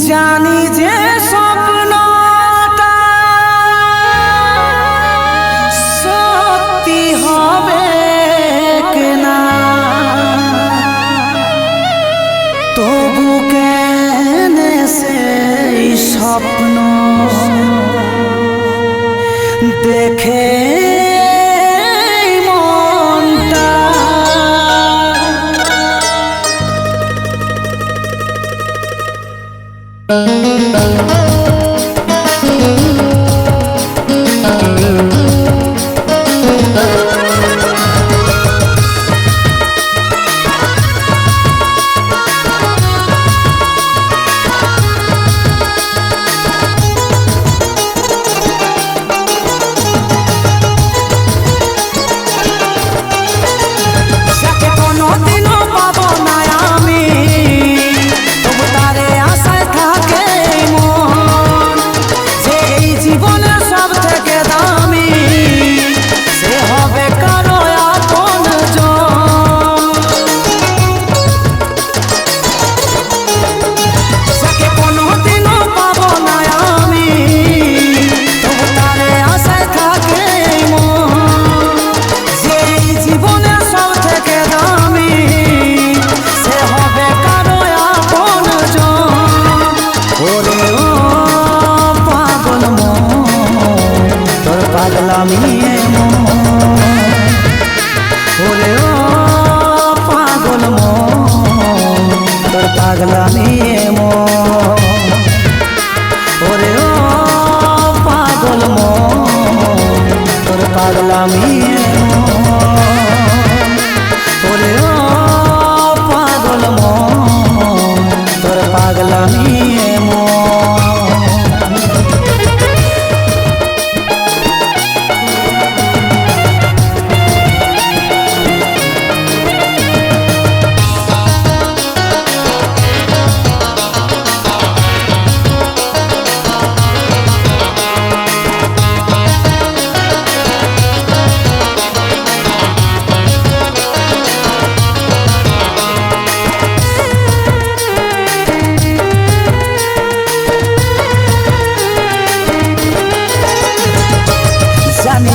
জানি যে স্বপ্নটা সত্যি হবে কিনা, তবু কেন সেই স্বপ্ন দেখে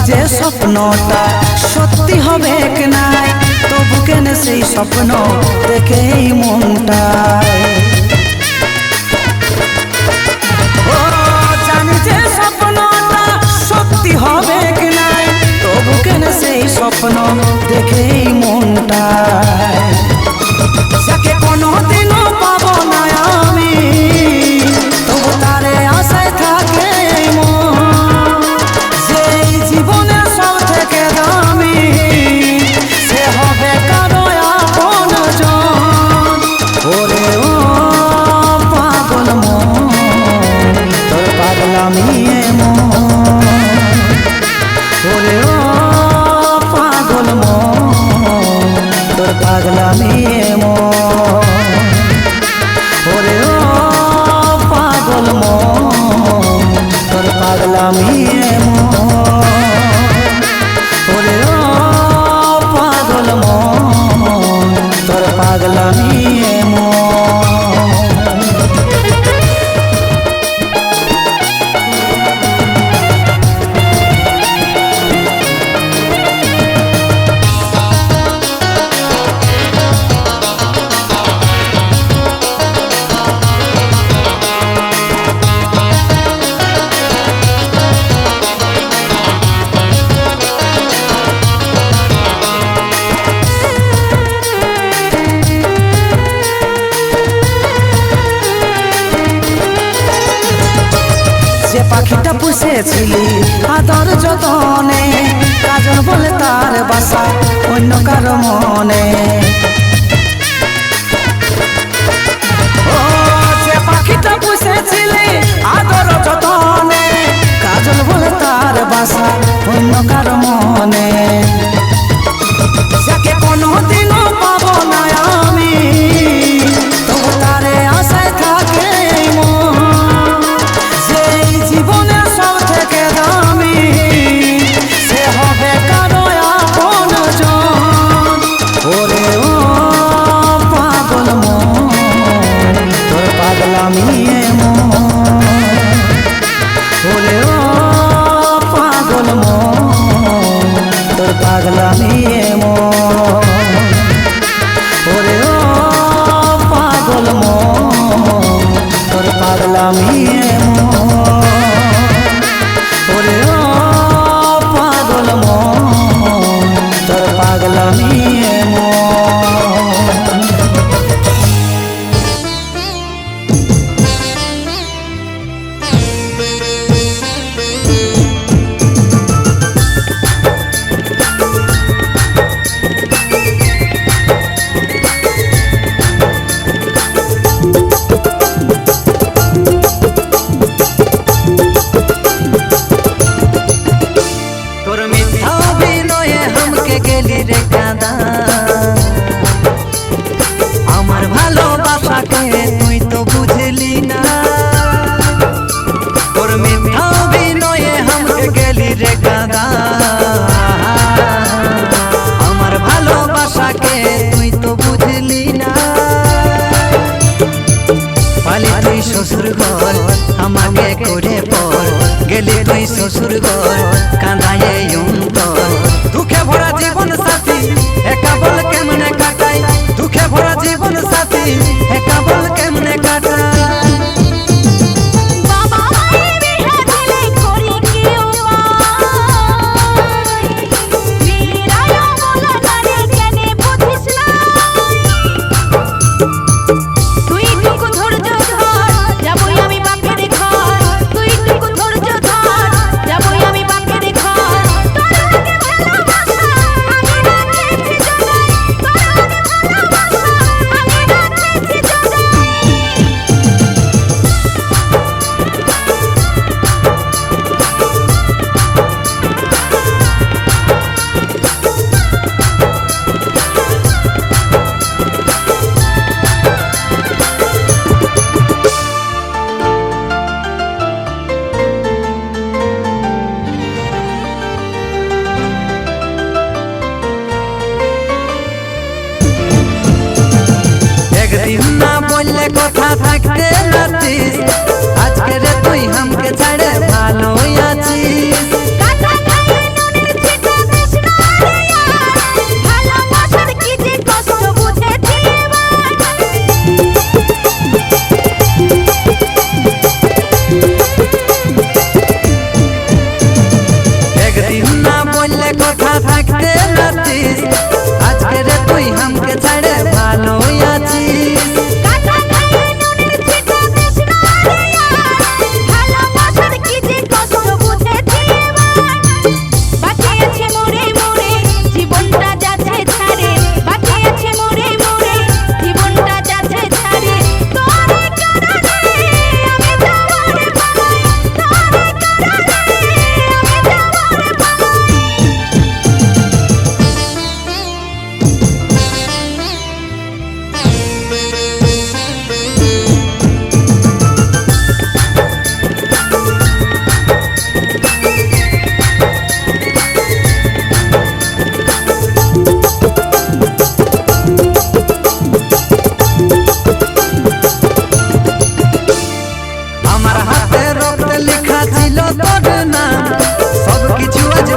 যে স্বপ্নটা সত্যি হবে কিনা, তবু কেন সেই স্বপ্ন দেখেই মনটা। জানি যে স্বপ্নটা সত্যি হবে কিনা, তবু কেন সেই স্বপ্ন দেখেই মনটা। যাকে কোনোদিনও পাবো না আমি, তবু তারে আশায় থাকে পাখিটা পুষেছিলি আদর যতনে, কাজল বলে তার বাসা অন্য কারো মনে। ও যে পাখিটা পুষেছিলি আদর যতনে, কাজল বলে তার বাসা অন্য কারো মনে। যাকে কোনোদিনও পাবো না আমি, তবু তারে আশায় থাকে জীবনের সব থেকে দামি, সে হবে কারো আপন জন। ওরে ও ওরে ও পাগল মন তোর পাগলামি এমন ওরে ও পাগল মন তোর পাগলামি এমন ওরে ও পাগল মন তোর পাগলামি এমন আমার ভালোবাসাকে তুই তো বুঝলি না তোর মিথ্যা বিনয়ে हमके গেলি রে কাঁদা আমার ভালোবাসাকে তুই তো বুঝলি না পালি তুই শ্বশুর ঘর আমাকে করে পর গেলি তুই শ্বশুর ঘর কাঁদায়ে অন্তর দুঃখে ভরা জীবন সাথী একা বল কেমনে কাটাই দুঃখে ভরা জীবন সাথী একা বল কেমনে কাটাই না বললে কথা থাকতে নাচিস আজকে রে তুই हमके ছাড়ে ভালো আছিস একদিন না বললে কথা থাকতে নাচিস আজকে রে তুই हमके ছাড়ে ভালো আছিস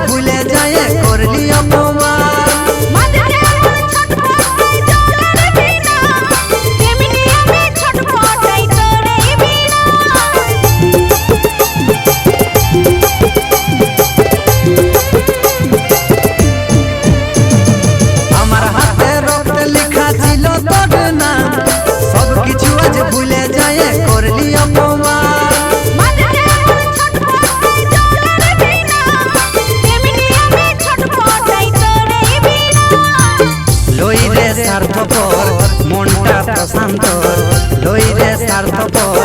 ভুলে যায় করলি অপমান আমার হাতে রক্ত লেখা ছিল তোর নাম সব কিছু আজ ভুলে যায় করলি অপমান স্বার্থপর মনটা প্রশান্ত লইরে স্বার্থপর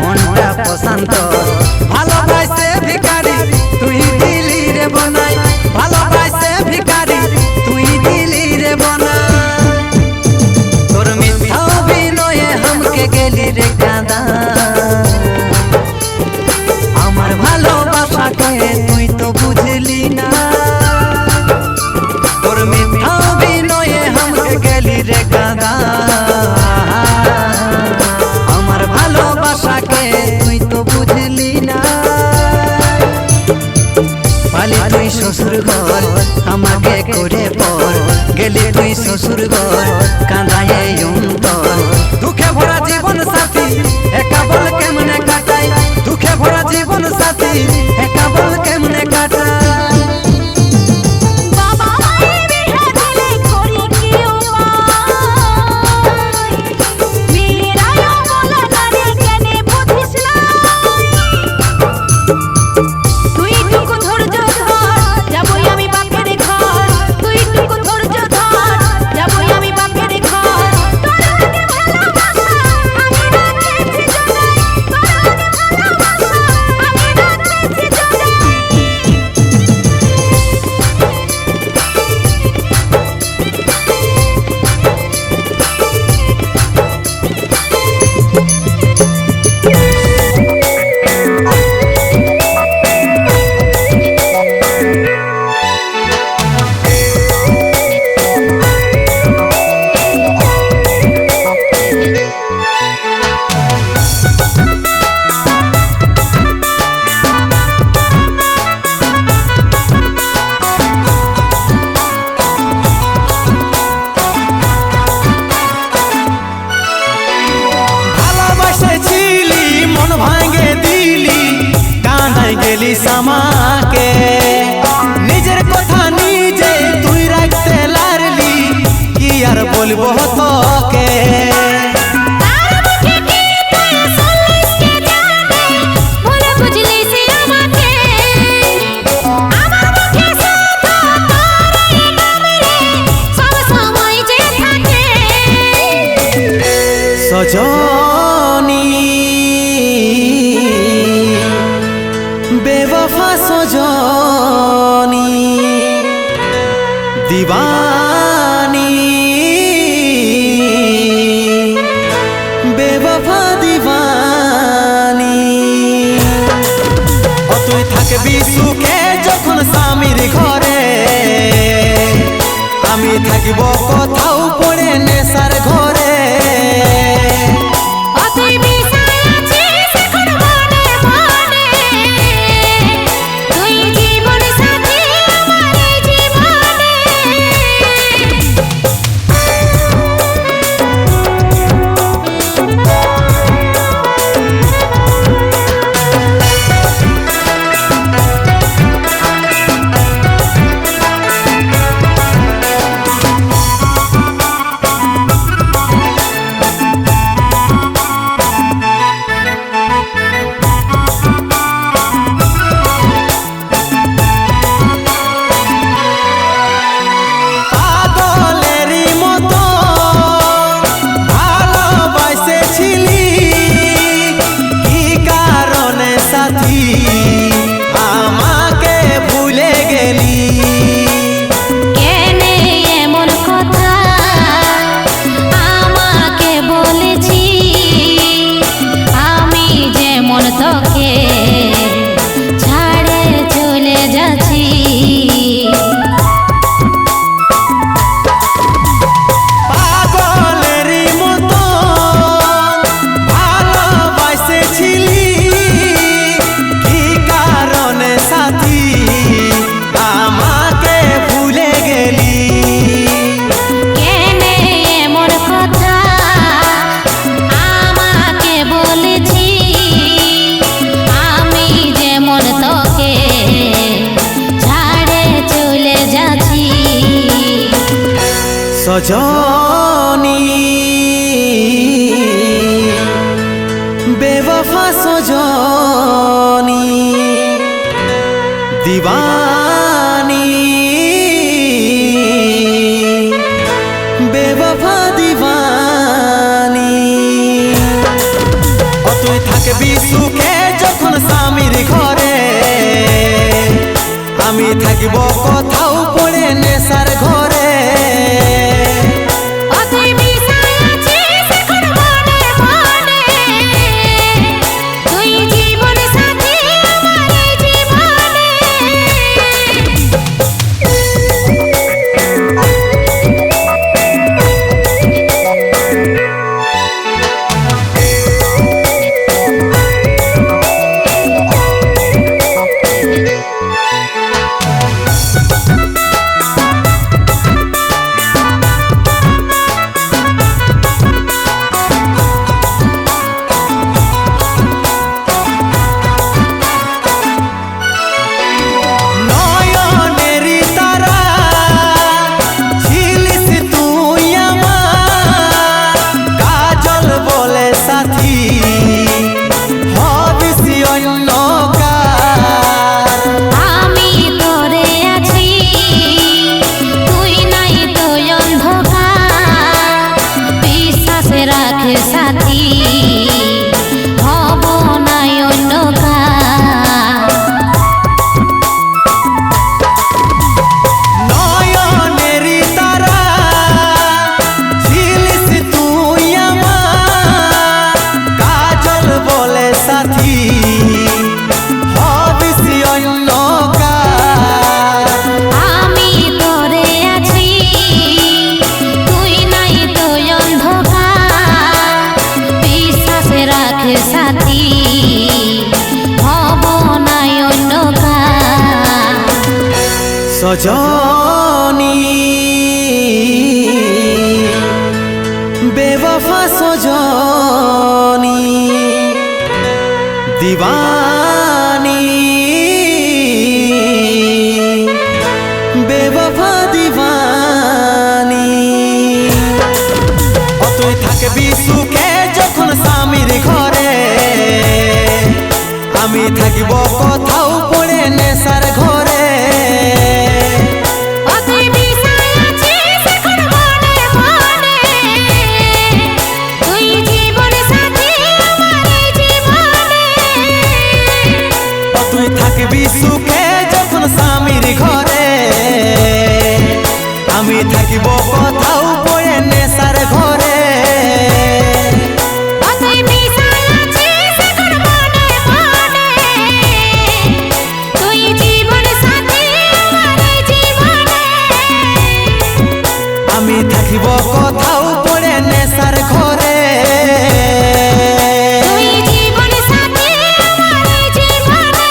মনটা প্রশান্ত ভালোবাসে ভিখারি তুই দিলি রে বনাই ভালোবাসে ভিখারি তুই দিলি রে বনাই তোর মিথ্যা বিনয়ে हमके গেলি রে কাঁদা আমার ভালোবাসাকে তুই তো বুঝলি না তোর মিথ্যা বিনয়ে हमके গেলি রে কাঁদা আমার ভালোবাসা কথাকে তুই তো বুঝলি না। পালি তুই শ্বশুর ঘর আমাকে করে পর, গেলি তুই শ্বশুর ঘর কাঁদায় অন্তর। দুঃখে ভরা জীবন সাথী একা বল কেমনে কাটাই, দুঃখে ভরা জীবন সাথী একা বল কেমনে কাটাই। আমাকে নিজের কথা নিজে তুই রাখতে লারলি, কি আর বলবো তোকে। সজনী বেবফা সজনী দিবানী, বেবফা দিবানী। ও তুই থাকবি সুখে যখন স্বামীর ঘরে, আমি থাকিব কোথাও পড়ে নেশার ঘরে। আমাকে ভুলে গেলি কেনে এমন কথা আমাকে বলেছি, আমি যেমন তোকে ছাড়ে চলে যাচ্ছি। পাগলেরই মতো ভালোবাসেছিলি, কি কারণে সাথী আমাকে ভুলে গেলি। কেনে এমন কথা আমাকে বলেছি, আমি যেমন তোকে ছাড়ে চলে যাচ্ছি। সজনী বেবফা সজনী দিবানী, বেবফা দিবানী। ও তুই থাকবি সুখে যখন স্বামীর ঘরে, আমি থাকিব কোথাও পড়ে নেশার ঘরে। সাথী হব নাই অন্য কার। সজনী বেবফা সজনী দিবানী বেবফা দিবানী ও তুই থাকবি সুখে যখন স্বামীর ঘরে আমি থাকিব কোথাও পড়ে নেশার ঘরে ও তুই বিষয় আছিস এখন মনে মনে, তুই জীবন সাথী আমার এই জীবনে। ও তুই থাকবি সুখে যখন স্বামীর ঘরে আমি থাকিব কোথাও পড়ে নেশার ঘরে ও তুই বিষয় আছিস এখন মনে মনে, তুই জীবন সাথী আমার এই জীবনে। আমি থাকিব কোথাও পড়ে নেশার ঘরে তুই জীবন সাথী আমার এই জীবনে।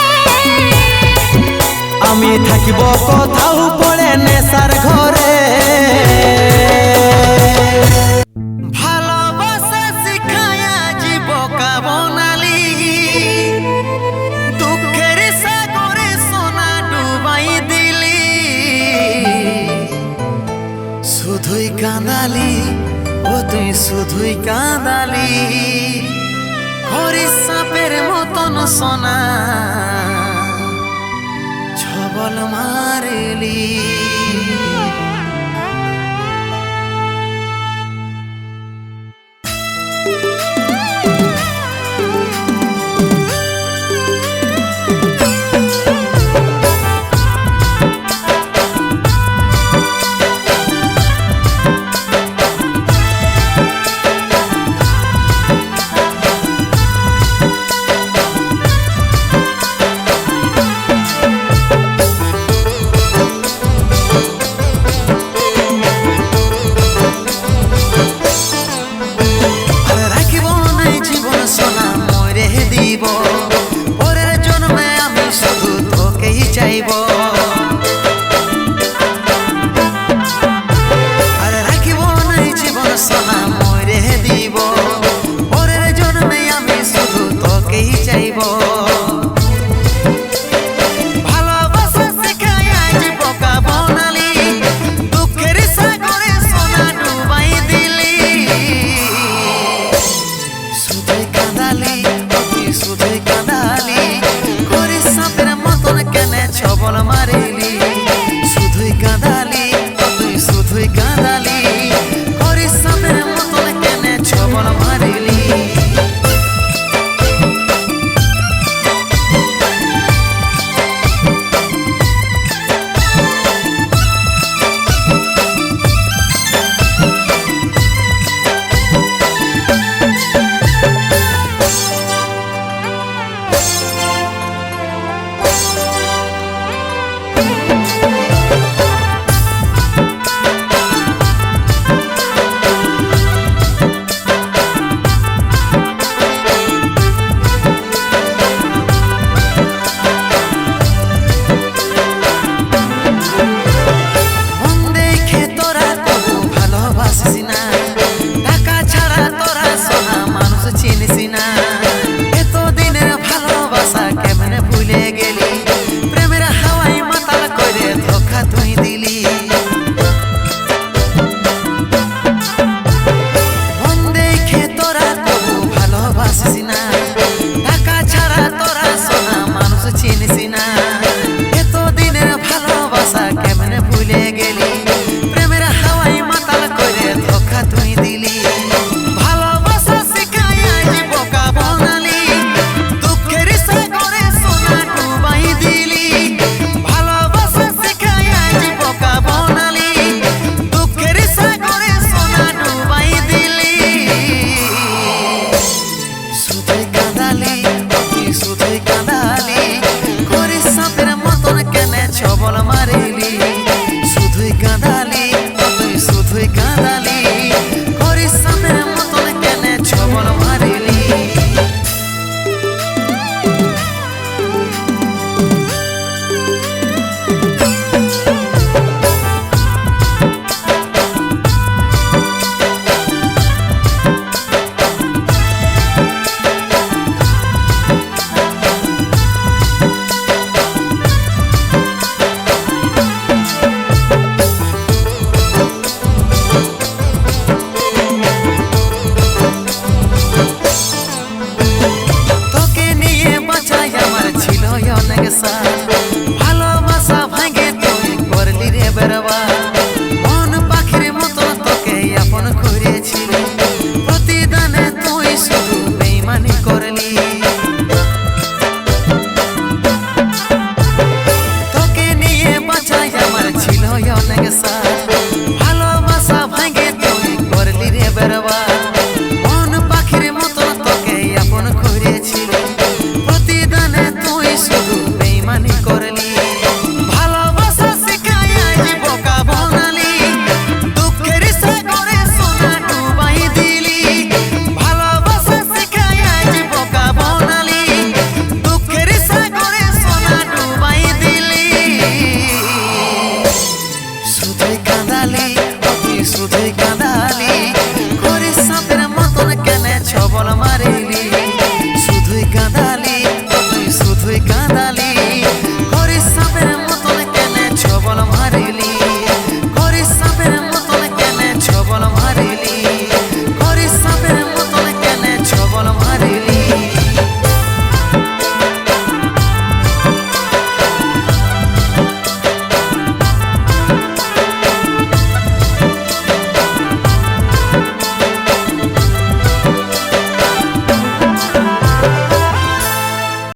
আমি থাকিব কোথাও পড়ে নেশার ঘরে ভালোবাসা শিখায়া জীবকা বনালি দুঃখের সাগরে সোনা ডুবাই দিলি শুধুই কাঁদালি ও তুই শুধুই কাঁদালি হরিশ সাপের মতন সোনা ছবল মারিলি